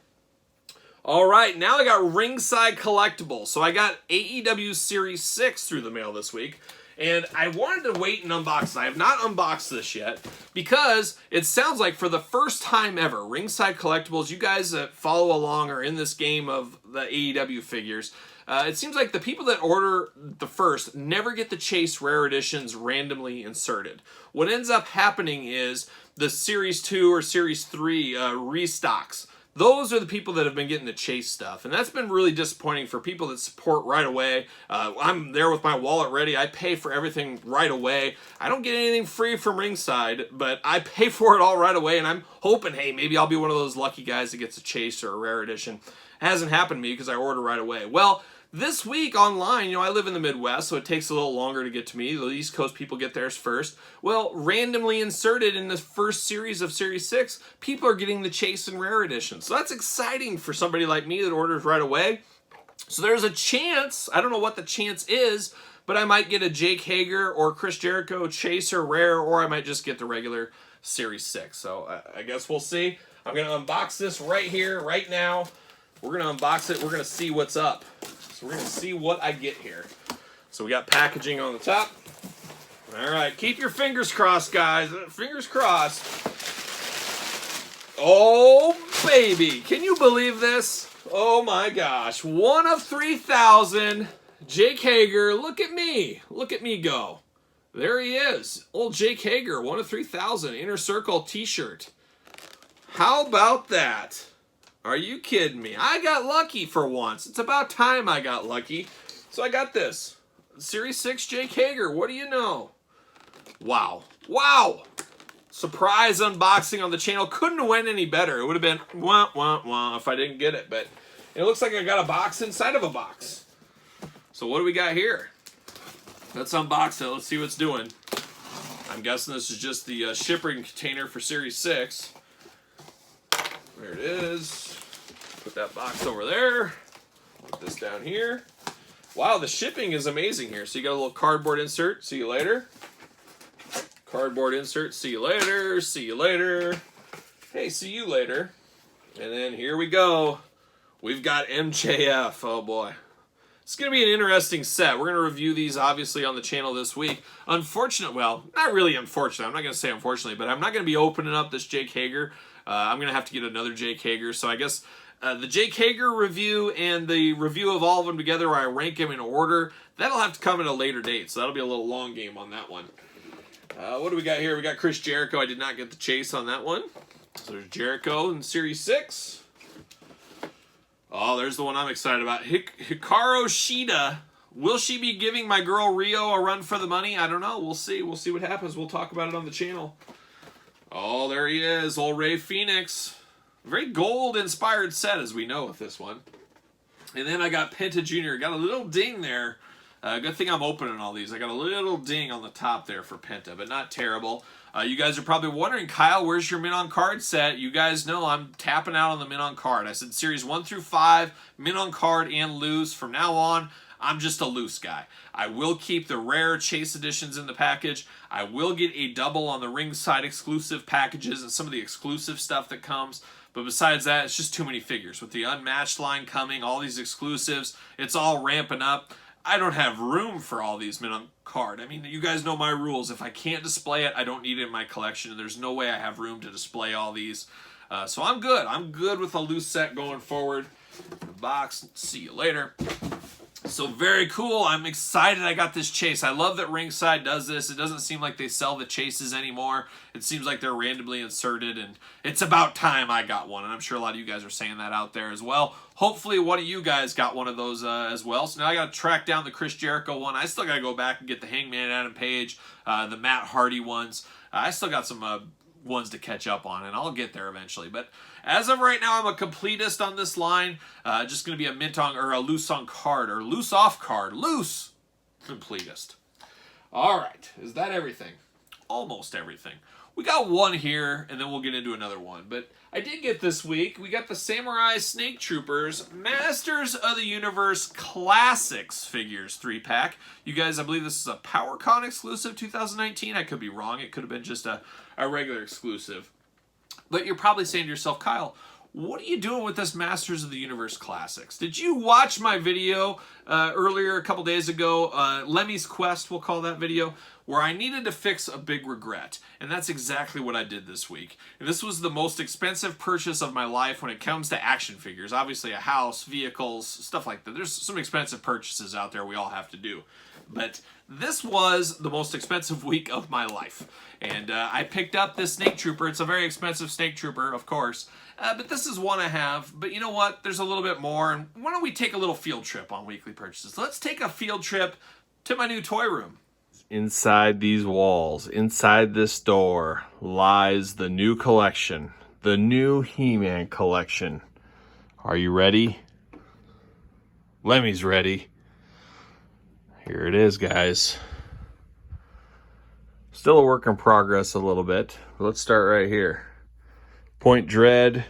All right, now I got Ringside Collectibles. So I got AEW Series 6 through the mail this week. And I wanted to wait and unbox it. I have not unboxed this yet because it sounds like for the first time ever, Ringside Collectibles, you guys that follow along are in this game of the AEW figures. It seems like the people that order the first never get the Chase Rare Editions randomly inserted. What ends up happening is the Series 2 or Series 3 restocks. Those are the people that have been getting the Chase stuff, and that's been really disappointing for people that support right away. I'm there with my wallet ready. I pay for everything right away. I don't get anything free from Ringside, but I pay for it all right away, and I'm hoping, hey, maybe I'll be one of those lucky guys that gets a Chase or a Rare Edition. It hasn't happened to me because I order right away. Well, this week online, I live in the Midwest, so it takes a little longer to get to me. The East Coast people get theirs first. Well, randomly inserted in the first series of Series 6, people are getting the Chase and Rare Edition. So that's exciting for somebody like me that orders right away. So there's a chance, I don't know what the chance is, but I might get a Jake Hager or Chris Jericho Chase or Rare, or I might just get the regular Series 6. So I guess we'll see. I'm going to unbox this right here, right now. We're going to unbox it. We're going to see what's up. So we're going to see what I get here. So we got packaging on the top. All right, keep your fingers crossed, guys. Fingers crossed. Oh, baby. Can you believe this? Oh, my gosh. 1 of 3,000. Jake Hager. Look at me. Look at me go. There he is. Old Jake Hager, 1 of 3,000. Inner Circle t-shirt. How about that? Are you kidding me? I got lucky for once. It's about time I got lucky. So I got this. Series 6 Jake Hager. What do you know? Wow. Wow. Surprise unboxing on the channel. Couldn't have went any better. It would have been wah, wah, wah if I didn't get it. But it looks like I got a box inside of a box. So what do we got here? Let's unbox it. Let's see what it's doing. I'm guessing this is just the shipping container for Series 6. There it is. Put that box over there. Put this down here. Wow, the shipping is amazing here. So you got a little cardboard insert. See you later. Cardboard insert. See you later. See you later. Hey, see you later. And then here we go. We've got MJF. Oh boy. It's going to be an interesting set. We're going to review these, obviously, on the channel this week. Unfortunate, well, not really unfortunate. I'm not going to say unfortunately, but I'm not going to be opening up this Jake Hager. I'm going to have to get another Jake Hager. So I guess the Jake Hager review and the review of all of them together where I rank them in order, that'll have to come at a later date. So that'll be a little long game on that one. What do we got here? We got Chris Jericho. I did not get the chase on that one. So there's Jericho in Series 6. Oh, there's the one I'm excited about. Hikaru Shida. Will she be giving my girl Rio a run for the money? I don't know. We'll see. We'll see what happens. We'll talk about it on the channel. Oh, there he is. Old Rey Fenix. Very gold-inspired set, as we know with this one. And then I got Penta Jr. Got a little ding there. Good thing I'm opening all these. I got a little ding on the top there for Penta, but not terrible. You guys are probably wondering, Kyle, where's your Min on Card set? You guys know I'm tapping out on the Min on Card. I said Series 1 through 5, Min on Card and loose. From now on, I'm just a loose guy. I will keep the rare chase editions in the package. I will get a double on the ringside exclusive packages and some of the exclusive stuff that comes. But besides that, it's just too many figures. With the Unmatched line coming, all these exclusives, it's all ramping up. I don't have room for all these Min on Card. I mean, you guys know my rules. If I can't display it, I don't need it in my collection. And there's no way I have room to display all these. So I'm good. I'm good with a loose set going forward. The box. See you later. So very cool. I'm excited I got this chase. I love that Ringside does this. It doesn't seem like they sell the chases anymore. It seems like they're randomly inserted, and it's about time I got one. And I'm sure a lot of you guys are saying that out there as well. Hopefully one of you guys got one of those as well. So now I got to track down the Chris Jericho one. I still got to go back and get the Hangman Adam Page, the Matt Hardy ones. I still got some ones to catch up on, and I'll get there eventually. But as of right now, I'm a completist on this line. Just going to be a mint on, or a loose on card, or loose off card. Loose completist. All right. Is that everything? Almost everything. We got one here, and then we'll get into another one. But I did get this week, we got the Samurai Snake Troopers Masters of the Universe Classics figures 3-pack. You guys, I believe this is a PowerCon exclusive 2019. I could be wrong. It could have been just a regular exclusive. But you're probably saying to yourself, Kyle, what are you doing with this Masters of the Universe Classics? Did you watch my video earlier a couple days ago, Lemmy's Quest, we'll call that video, where I needed to fix a big regret? And that's exactly what I did this week. And this was the most expensive purchase of my life when it comes to action figures. Obviously a house, vehicles, stuff like that. There's some expensive purchases out there we all have to do. But this was the most expensive week of my life. And I picked up this Snake Trooper. It's a very expensive Snake Trooper, of course. But this is one I have. But you know what? There's a little bit more. And why don't we take a little field trip on weekly purchases? Let's take a field trip to my new toy room. Inside these walls, inside this door, lies the new collection. The new He-Man collection. Are you ready? Lemmy's ready. Here it is, guys. Still a work in progress a little bit. But let's start right here. Point Dread,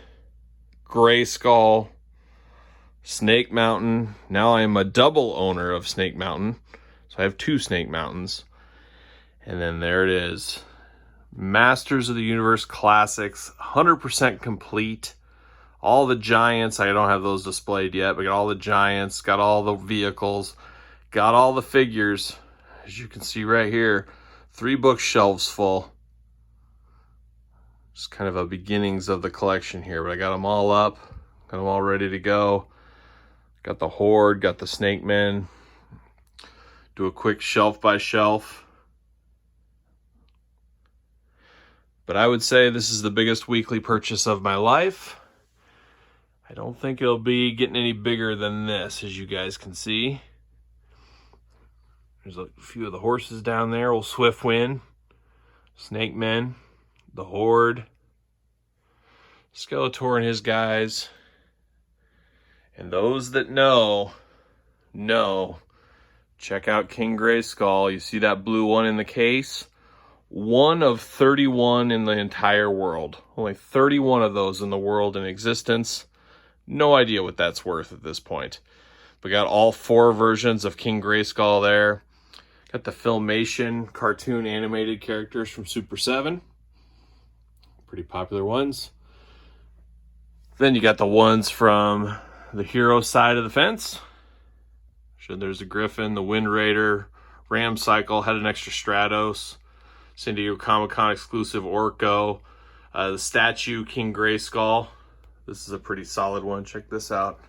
Gray Skull, Snake Mountain. Now I am a double owner of Snake Mountain. So I have 2 Snake Mountains. And then there it is. Masters of the Universe Classics, 100% complete. All the giants, I don't have those displayed yet, but got all the giants, got all the vehicles, got all the figures. As you can see right here, 3 bookshelves full. Just kind of a beginnings of the collection here, but I got them all up, got them all ready to go. Got the Horde, got the Snake Men. Do a quick shelf by shelf. But I would say this is the biggest weekly purchase of my life. I don't think it'll be getting any bigger than this, as you guys can see. There's a few of the horses down there. Old Swift Wind, Snake Men, the Horde, Skeletor and his guys. And those that know, check out King Grayskull. You see that blue one in the case? 1 of 31 in the entire world. Only 31 of those in the world in existence. No idea what that's worth at this point. We got all 4 versions of King Grayskull there. Got the Filmation cartoon animated characters from Super7. Pretty popular ones. Then you got the ones from the hero side of the fence. There's the Griffin, the Wind Raider, Ram Cycle, had an extra Stratos, San Diego Comic-Con exclusive Orko, the statue King Grayskull. This is a pretty solid one. Check this out.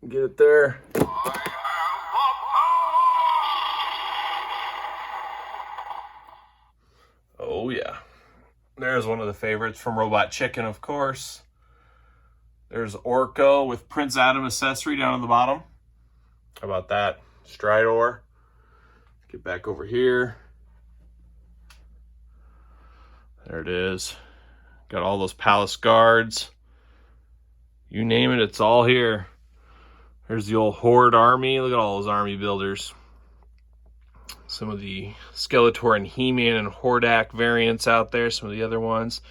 Get it there. Oh yeah. There's one of the favorites from Robot Chicken, of course. There's Orko with Prince Adam accessory down on the bottom. How about that? Stridor. Get back over here. There it is. Got all those palace guards. You name it, it's all here. There's the old Horde army. Look at all those army builders. Some of the Skeletor and He-Man and Hordak variants out there. Some of the other ones.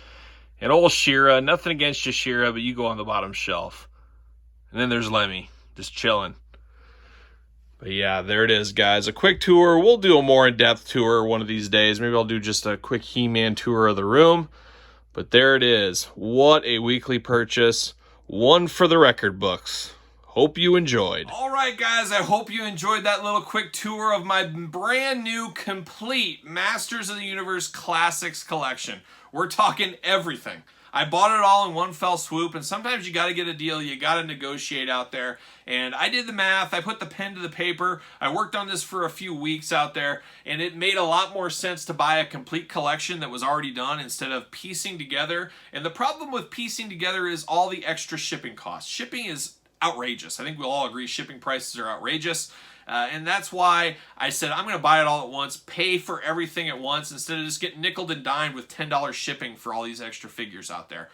And old She-Ra. Nothing against you, She-Ra, but you go on the bottom shelf. And then there's Lemmy, just chilling. But yeah, there it is, guys. A quick tour. We'll do a more in-depth tour one of these days. Maybe I'll do just a quick He-Man tour of the room. But there it is. What a weekly purchase. One for the record books. Hope you enjoyed. All right, guys. I hope you enjoyed that little quick tour of my brand new, complete Masters of the Universe Classics collection. We're talking everything. I bought it all in one fell swoop, and sometimes you got to get a deal. You got to negotiate out there. And I did the math. I put the pen to the paper. I worked on this for a few weeks out there, and it made a lot more sense to buy a complete collection that was already done instead of piecing together. And the problem with piecing together is all the extra shipping costs. Shipping is outrageous. I think we'll all agree shipping prices are outrageous. And that's why I said I'm going to buy it all at once, pay for everything at once, instead of just getting nickeled and dimed with $10 shipping for all these extra figures out there.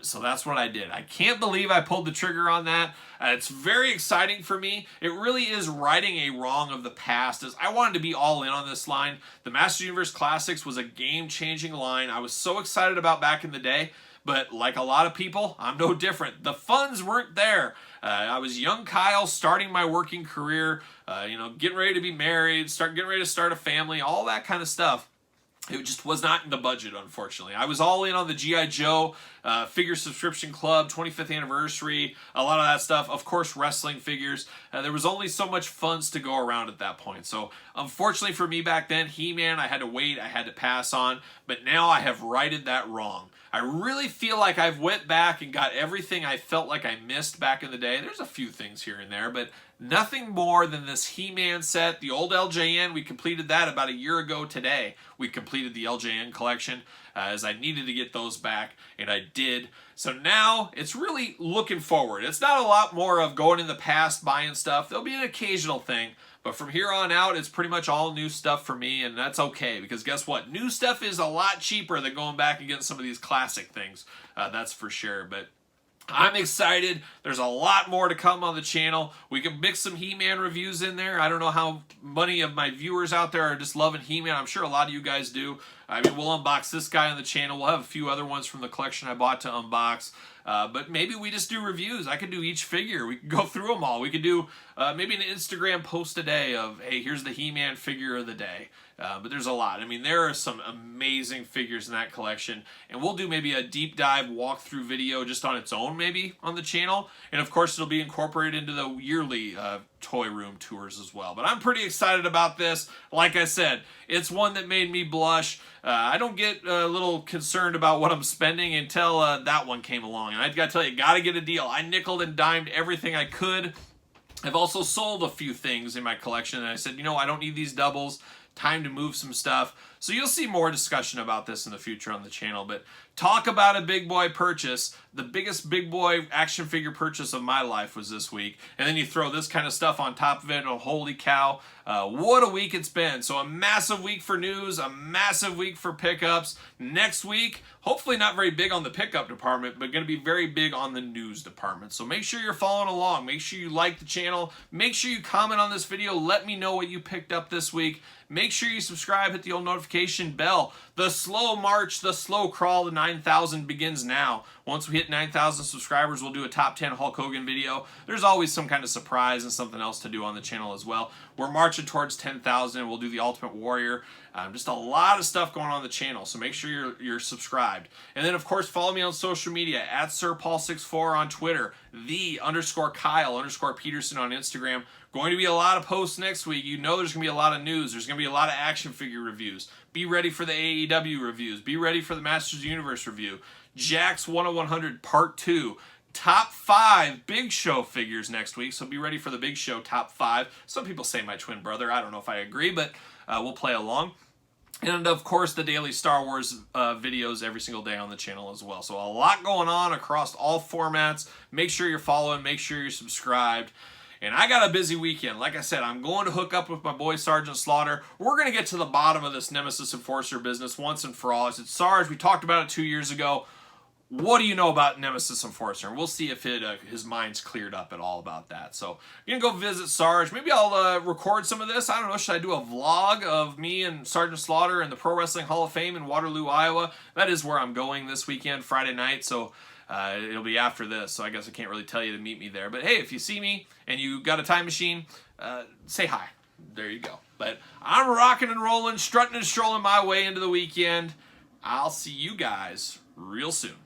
So that's what I did. I can't believe I pulled the trigger on that. It's very exciting for me. It really is righting a wrong of the past, as I wanted to be all in on this line. The Masters Universe Classics was a game-changing line I was so excited about back in the day. But like a lot of people, I'm no different. The funds weren't there. I was young Kyle, starting my working career, getting ready to be married, getting ready to start a family, all that kind of stuff. It just was not in the budget, unfortunately. I was all in on the GI Joe figure subscription club, 25th anniversary, a lot of that stuff. Of course, wrestling figures. There was only so much funds to go around at that point. So, unfortunately for me back then, He-Man, I had to wait, I had to pass on. But now I have righted that wrong. I really feel like I've went back and got everything I felt like I missed back in the day. There's a few things here and there, but nothing more than this He-Man set. The old LJN, we completed that about a year ago today. We completed the LJN collection as I needed to get those back, and I did. So now it's really looking forward. It's not a lot more of going in the past, buying stuff. There'll be an occasional thing. But from here on out, it's pretty much all new stuff for me, and that's okay, because guess what? New stuff is a lot cheaper than going back and getting some of these classic things. That's for sure. But I'm excited. There's a lot more to come on the channel. We can mix some He-Man reviews in there. I don't know how many of my viewers out there are just loving He-Man. I'm sure a lot of you guys do. I mean, we'll unbox this guy on the channel. We'll have a few other ones from the collection I bought to unbox. But maybe we just do reviews. I could do each figure. We could go through them all. We could do maybe an Instagram post a day of, hey, here's the He-Man figure of the day. But there's a lot. I mean, there are some amazing figures in that collection. And we'll do maybe a deep dive walkthrough video just on its own maybe on the channel. And of course, it'll be incorporated into the yearly toy room tours as well. But I'm pretty excited about this. Like I said, it's one that made me blush. I don't get a little concerned about what I'm spending until that one came along. And I gotta tell you, gotta get a deal. I nickeled and dimed everything I could. I've also sold a few things in my collection, and I said, you know, I don't need these doubles. Time to move some stuff. So you'll see more discussion about this in the future on the channel. But talk about a big boy purchase. The biggest big boy action figure purchase of my life was this week. And then you throw this kind of stuff on top of it. Oh, holy cow. What a week it's been. So a massive week for news, a massive week for pickups. Next week, hopefully not very big on the pickup department, but going to be very big on the news department. So make sure you're following along. Make sure you like the channel. Make sure you comment on this video. Let me know what you picked up this week. Make sure you subscribe, hit the old notification bell. The slow march, the slow crawl to 9,000 begins now. Once we hit 9,000 subscribers, we'll do a top 10 Hulk Hogan video. There's always some kind of surprise and something else to do on the channel as well. We're marching towards 10,000. We'll do the Ultimate Warrior. Just a lot of stuff going on the channel, so make sure you're subscribed. And then, of course, follow me on social media, at SirPaul64 on Twitter, _Kyle_Peterson on Instagram. Going to be a lot of posts next week. You know there's going to be a lot of news. There's going to be a lot of action figure reviews. Be ready for the AEW reviews. Be ready for the Masters of the Universe review. Jakks 10100 Part 2. Top 5 Big Show figures next week, so be ready for the Big Show top 5. Some people say my twin brother. I don't know if I agree, but we'll play along. And, of course, the daily Star Wars videos every single day on the channel as well. So a lot going on across all formats. Make sure you're following. Make sure you're subscribed. And I got a busy weekend. Like I said, I'm going to hook up with my boy Sergeant Slaughter. We're going to get to the bottom of this Nemesis Enforcer business once and for all. I said, Sarge, we talked about it 2 years ago. What do you know about Nemesis Enforcer? And we'll see if his mind's cleared up at all about that. So I'm going to go visit Sarge. Maybe I'll record some of this. I don't know. Should I do a vlog of me and Sergeant Slaughter and the Pro Wrestling Hall of Fame in Waterloo, Iowa? That is where I'm going this weekend, Friday night. So it'll be after this. So I guess I can't really tell you to meet me there. But hey, if you see me and you got a time machine, say hi. There you go. But I'm rocking and rolling, strutting and strolling my way into the weekend. I'll see you guys real soon.